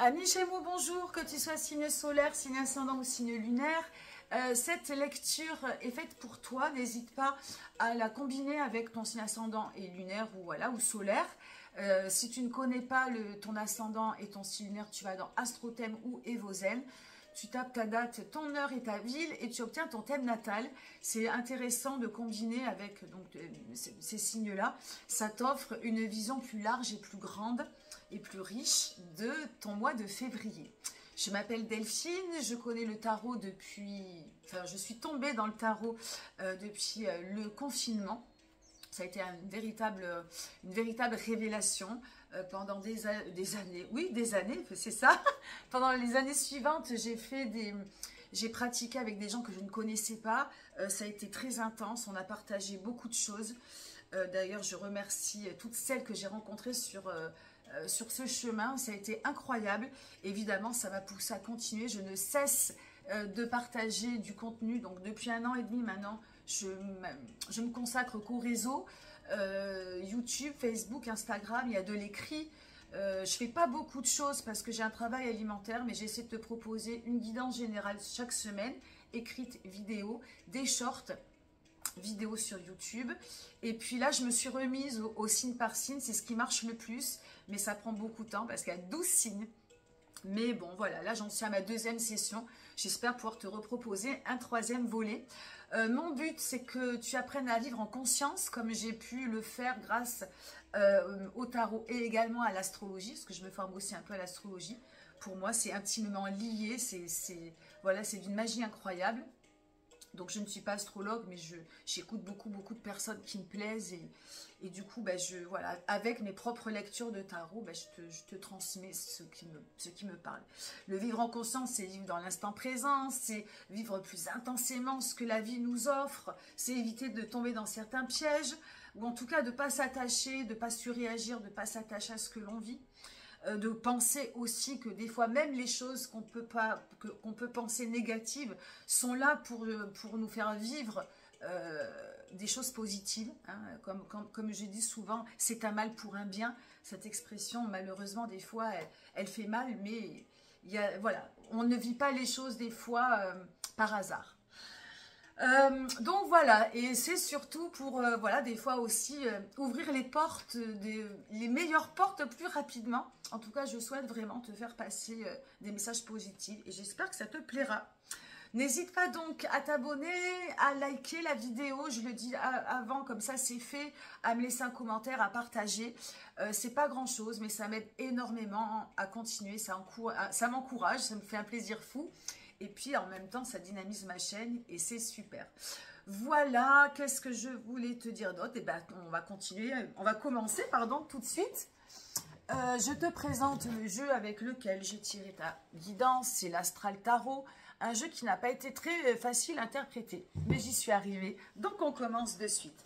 Amis Gémeaux, bonjour, que tu sois signe solaire, signe ascendant ou signe lunaire. Cette lecture est faite pour toi, n'hésite pas à la combiner avec ton signe ascendant et lunaire ou, voilà, ou solaire. Si tu ne connais pas ton ascendant et ton signe lunaire, tu vas dans Astrothème ou Evozène. Tu tapes ta date, ton heure et ta ville et tu obtiens ton thème natal. C'est intéressant de combiner avec ces signes-là. Ça t'offre une vision plus large et plus grande et plus riche de ton mois de février. Je m'appelle Delphine, je connais le tarot depuis... Enfin, je suis tombée dans le tarot depuis le confinement. Ça a été une véritable révélation pendant des années. Oui, des années, c'est ça. Pendant les années suivantes, j'ai pratiqué avec des gens que je ne connaissais pas. Ça a été très intense, on a partagé beaucoup de choses. D'ailleurs, je remercie toutes celles que j'ai rencontrées sur ce chemin. Ça a été incroyable. Évidemment, ça m'a poussé à continuer. Je ne cesse de partager du contenu. Donc, depuis 1 an et demi maintenant, je me consacre qu'au réseau. YouTube, Facebook, Instagram, il y a de l'écrit. Je ne fais pas beaucoup de choses parce que j'ai un travail alimentaire, mais j'essaie de te proposer une guidance générale chaque semaine, écrite, vidéo, des shorts, vidéos sur YouTube. Et puis là, je me suis remise au signe par signe, c'est ce qui marche le plus, mais ça prend beaucoup de temps parce qu'il y a 12 signes. Mais bon, voilà, là j'en suis à ma 2e session. J'espère pouvoir te reproposer un 3e volet. Mon but, c'est que tu apprennes à vivre en conscience, comme j'ai pu le faire grâce au tarot et également à l'astrologie, parce que je me forme aussi un peu à l'astrologie. Pour moi, c'est intimement lié, voilà, c'est d'une magie incroyable. Donc, je ne suis pas astrologue, mais j'écoute beaucoup de personnes qui me plaisent. Et du coup, voilà, avec mes propres lectures de tarot, je te transmets ce qui me parle. Le vivre en conscience, c'est vivre dans l'instant présent, c'est vivre plus intensément ce que la vie nous offre, c'est éviter de tomber dans certains pièges, ou en tout cas de ne pas s'attacher, de ne pas surréagir, de ne pas s'attacher à ce que l'on vit. De penser aussi que des fois même les choses qu'on peut penser négatives sont là pour nous faire vivre des choses positives, hein. Comme je dis souvent, c'est un mal pour un bien. Cette expression, malheureusement, des fois elle fait mal, mais voilà, on ne vit pas les choses des fois par hasard. Donc voilà, et c'est surtout pour, voilà, des fois aussi ouvrir les portes, les meilleures portes plus rapidement. En tout cas, je souhaite vraiment te faire passer des messages positifs et j'espère que ça te plaira. N'hésite pas donc à t'abonner, à liker la vidéo, je le dis avant, comme ça c'est fait, à me laisser un commentaire, à partager. C'est pas grand chose, mais ça m'aide énormément à continuer, ça m'encourage, ça me fait un plaisir fou. Et puis, en même temps, ça dynamise ma chaîne et c'est super. Voilà, qu'est-ce que je voulais te dire d'autre? Eh ben, on va commencer, pardon, tout de suite. Je te présente le jeu avec lequel j'ai tiré ta guidance, c'est l'Astral Tarot. Un jeu qui n'a pas été très facile à interpréter, mais j'y suis arrivée. Donc, on commence de suite.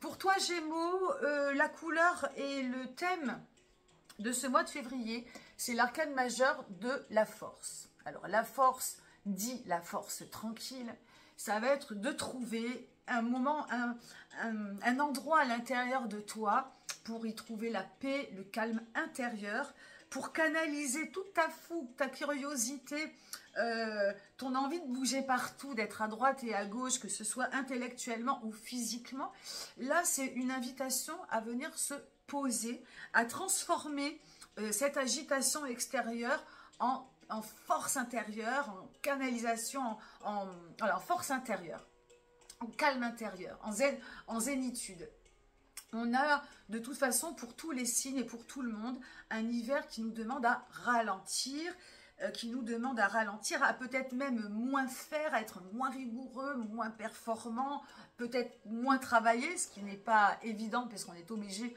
Pour toi, Gémeaux, la couleur et le thème de ce mois de février, c'est l'arcane majeur de la force. Alors, la force dit la force tranquille, ça va être de trouver un moment, un endroit à l'intérieur de toi pour y trouver la paix, le calme intérieur, pour canaliser toute ta fougue, ta curiosité, ton envie de bouger partout, d'être à droite et à gauche, que ce soit intellectuellement ou physiquement. Là, c'est une invitation à venir se poser, à transformer cette agitation extérieure en force intérieure, en canalisation, en force intérieure, en calme intérieur, en zénitude. On a de toute façon pour tous les signes et pour tout le monde un hiver qui nous demande à ralentir, à peut-être même moins faire, à être moins rigoureux, moins performant, peut-être moins travailler, ce qui n'est pas évident parce qu'on est obligé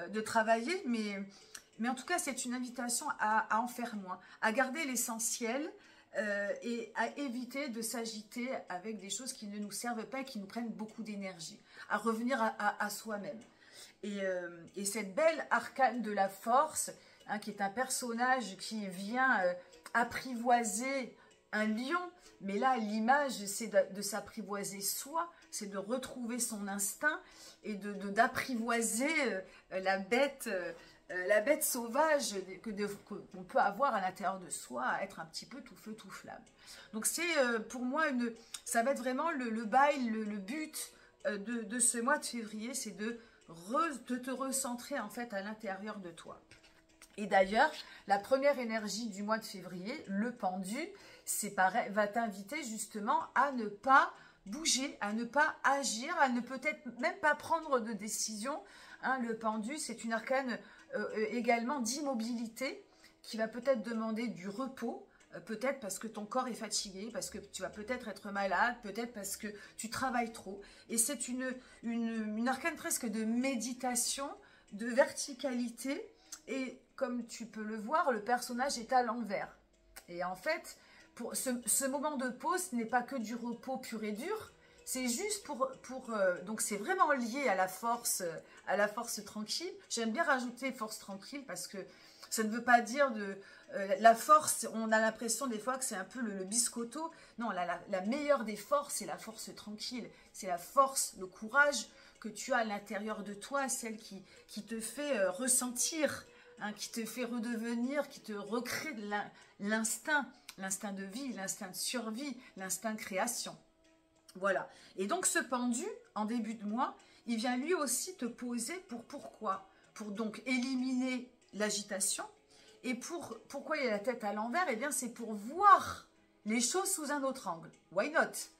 de travailler, mais en tout cas, c'est une invitation à en faire moins, à garder l'essentiel et à éviter de s'agiter avec des choses qui ne nous servent pas et qui nous prennent beaucoup d'énergie, à revenir à soi-même. Et cette belle arcane de la force, hein, qui est un personnage qui vient apprivoiser un lion, mais là, l'image, c'est de s'apprivoiser soi, c'est de retrouver son instinct et d'apprivoiser la bête la bête sauvage qu'on peut avoir à l'intérieur de soi, à être un petit peu tout feu, tout flamme. Donc c'est pour moi, ça va être vraiment le bail, le but de ce mois de février, c'est de te recentrer en fait à l'intérieur de toi. Et d'ailleurs, la première énergie du mois de février, le pendu, c'est pareil, va t'inviter justement à ne pas bouger, à ne pas agir, à ne peut-être même pas prendre de décision. Hein, le pendu, c'est une arcane également d'immobilité qui va peut-être demander du repos, peut-être parce que ton corps est fatigué, parce que tu vas peut-être être malade, peut-être parce que tu travailles trop. Et c'est une arcane presque de méditation, de verticalité. Et comme tu peux le voir, le personnage est à l'envers. Et en fait, pour ce moment de pause n'est pas que du repos pur et dur. C'est juste donc c'est vraiment lié à la force tranquille. J'aime bien rajouter force tranquille parce que ça ne veut pas dire la force. On a l'impression des fois que c'est un peu le biscotto. Non, la meilleure des forces, c'est la force tranquille. C'est la force, le courage que tu as à l'intérieur de toi, celle qui te fait ressentir, hein, qui te fait redevenir, qui te recrée l'instinct de vie, l'instinct de survie, l'instinct de création. Voilà. Et donc, ce pendu, en début de mois, il vient lui aussi te poser pourquoi? Pour donc éliminer l'agitation. Et pourquoi il a la tête à l'envers? Eh bien, c'est pour voir les choses sous un autre angle. Why not?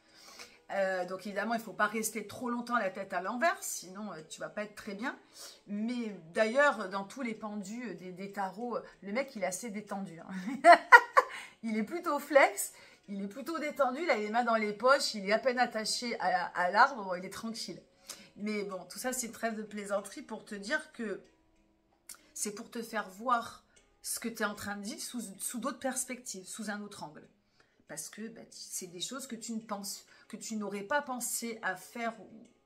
Donc, évidemment, il ne faut pas rester trop longtemps la tête à l'envers, sinon tu ne vas pas être très bien. Mais d'ailleurs, dans tous les pendus des tarots, le mec, il est assez détendu. Hein. Il est plutôt flex. Il est plutôt détendu, il a les mains dans les poches, il est à peine attaché à l'arbre, bon, il est tranquille. Mais bon, tout ça, c'est une trêve de plaisanterie pour te dire que c'est pour te faire voir ce que tu es en train de vivre sous d'autres perspectives, sous un autre angle. Parce que c'est des choses que tu n'aurais pas pensé à faire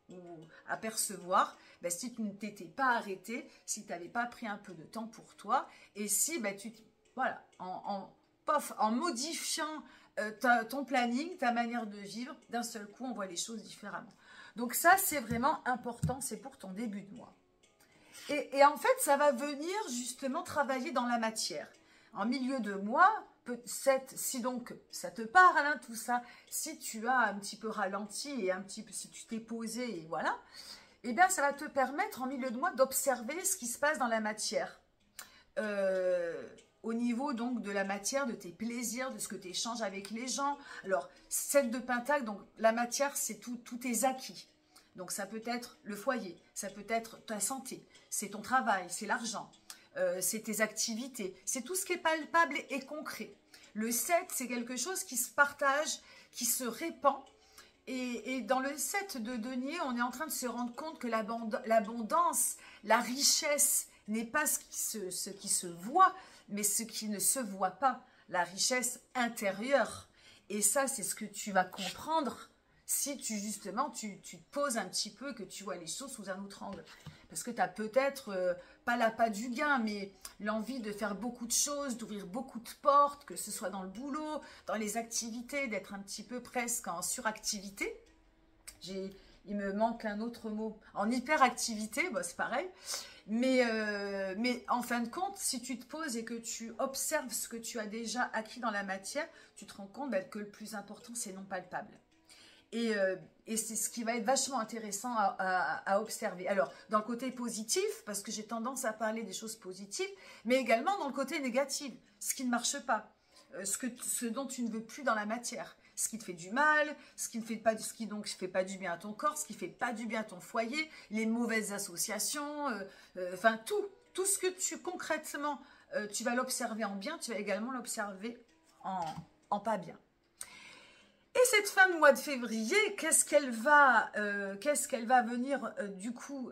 ou à percevoir si tu ne t'étais pas arrêté, si tu n'avais pas pris un peu de temps pour toi, et si voilà, en modifiant ton planning, ta manière de vivre, d'un seul coup, on voit les choses différemment. Donc ça, c'est vraiment important, c'est pour ton début de mois. Et en fait, ça va venir justement travailler dans la matière. En milieu de mois, si donc ça te parle, hein, tout ça, si tu as un petit peu ralenti et si tu t'es posé, et voilà, eh bien, ça va te permettre en milieu de mois d'observer ce qui se passe dans la matière. Au niveau donc de la matière, de tes plaisirs, de ce que tu échanges avec les gens. Alors, 7 de Pentacle, donc la matière, c'est tous tes acquis. Donc, ça peut être le foyer, ça peut être ta santé, c'est ton travail, c'est l'argent, c'est tes activités, c'est tout ce qui est palpable et concret. Le 7, c'est quelque chose qui se partage, qui se répand. Et dans le 7 de denier, on est en train de se rendre compte que l'abondance, la richesse n'est pas ce qui se voit, mais ce qui ne se voit pas, la richesse intérieure. Et ça, c'est ce que tu vas comprendre si justement tu te poses un petit peu, que tu vois les choses sous un autre angle. Parce que tu as peut-être, pas l'appât du gain, mais l'envie de faire beaucoup de choses, d'ouvrir beaucoup de portes, que ce soit dans le boulot, dans les activités, d'être un petit peu presque en suractivité. Il me manque un autre mot. En hyperactivité, c'est pareil. Mais en fin de compte, si tu te poses et que tu observes ce que tu as déjà acquis dans la matière, tu te rends compte que le plus important, c'est non palpable. Et c'est ce qui va être vachement intéressant à observer. Alors, dans le côté positif, parce que j'ai tendance à parler des choses positives, mais également dans le côté négatif, ce qui ne marche pas, ce dont tu ne veux plus dans la matière, ce qui te fait du mal, ce qui fait pas du bien à ton corps, ce qui ne fait pas du bien à ton foyer, les mauvaises associations, enfin tout ce que concrètement, tu vas l'observer en bien, tu vas également l'observer en pas bien. Et cette fin de mois de février, qu'est-ce qu'elle va venir du coup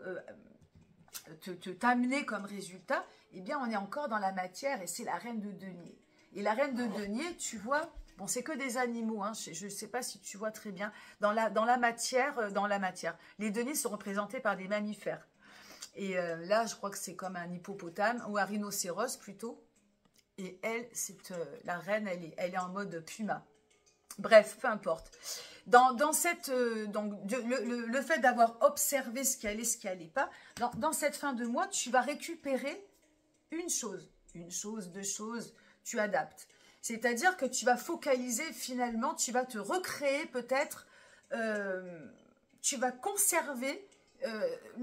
t'amener comme résultat? Eh bien, on est encore dans la matière et c'est la reine de denier. Et la reine de denier, tu vois, bon, c'est que des animaux, hein, je ne sais pas si tu vois très bien, dans la matière. Les deniers sont représentés par des mammifères. Et là, je crois que c'est comme un hippopotame ou un rhinocéros plutôt. Et elle, la reine, elle est en mode puma. Bref, peu importe. Le fait d'avoir observé ce qui allait, ce qui allait pas, dans cette fin de mois, tu vas récupérer une chose, deux choses, tu adaptes. C'est-à-dire que tu vas focaliser finalement, tu vas te recréer peut-être, tu vas conserver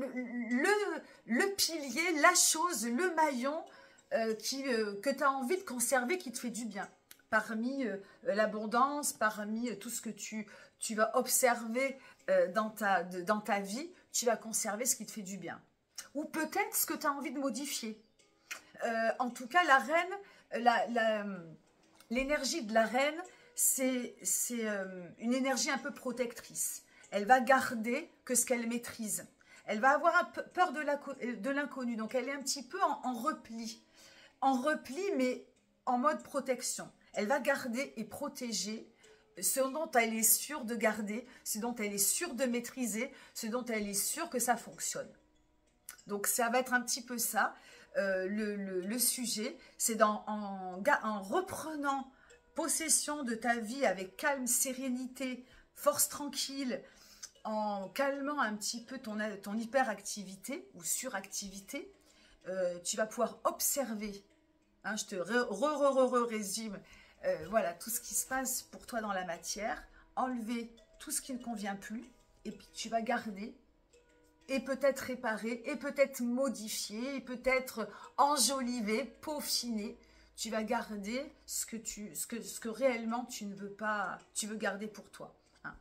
le pilier, la chose, le maillon que tu as envie de conserver qui te fait du bien. Parmi l'abondance, parmi tout ce que tu vas observer dans ta vie, tu vas conserver ce qui te fait du bien. Ou peut-être ce que tu as envie de modifier. En tout cas, la reine, l'énergie de la reine, c'est une énergie un peu protectrice. Elle va garder que ce qu'elle maîtrise. Elle va avoir un peu peur de l'inconnu. Donc, elle est un petit peu en repli. En repli, mais en mode protection. Elle va garder et protéger ce dont elle est sûre de garder, ce dont elle est sûre de maîtriser, ce dont elle est sûre que ça fonctionne. Donc, ça va être un petit peu ça, le sujet. C'est en reprenant possession de ta vie avec calme, sérénité, force tranquille, en calmant un petit peu ton hyperactivité ou suractivité, tu vas pouvoir observer. Hein, je te résume voilà, tout ce qui se passe pour toi dans la matière, enlever tout ce qui ne convient plus, et puis tu vas garder, et peut-être réparer, et peut-être modifier, et peut-être enjoliver, peaufiner. Tu vas garder ce que réellement tu ne veux pas, tu veux garder pour toi. Hein.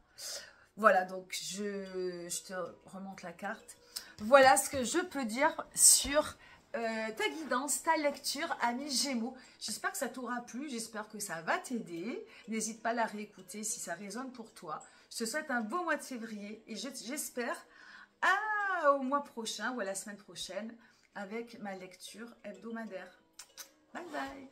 Voilà, donc je te remonte la carte. Voilà ce que je peux dire sur ta guidance, ta lecture, ami Gémeaux. J'espère que ça t'aura plu, j'espère que ça va t'aider. N'hésite pas à la réécouter si ça résonne pour toi. Je te souhaite un beau mois de février et j'espère au mois prochain ou à la semaine prochaine avec ma lecture hebdomadaire. Bye bye!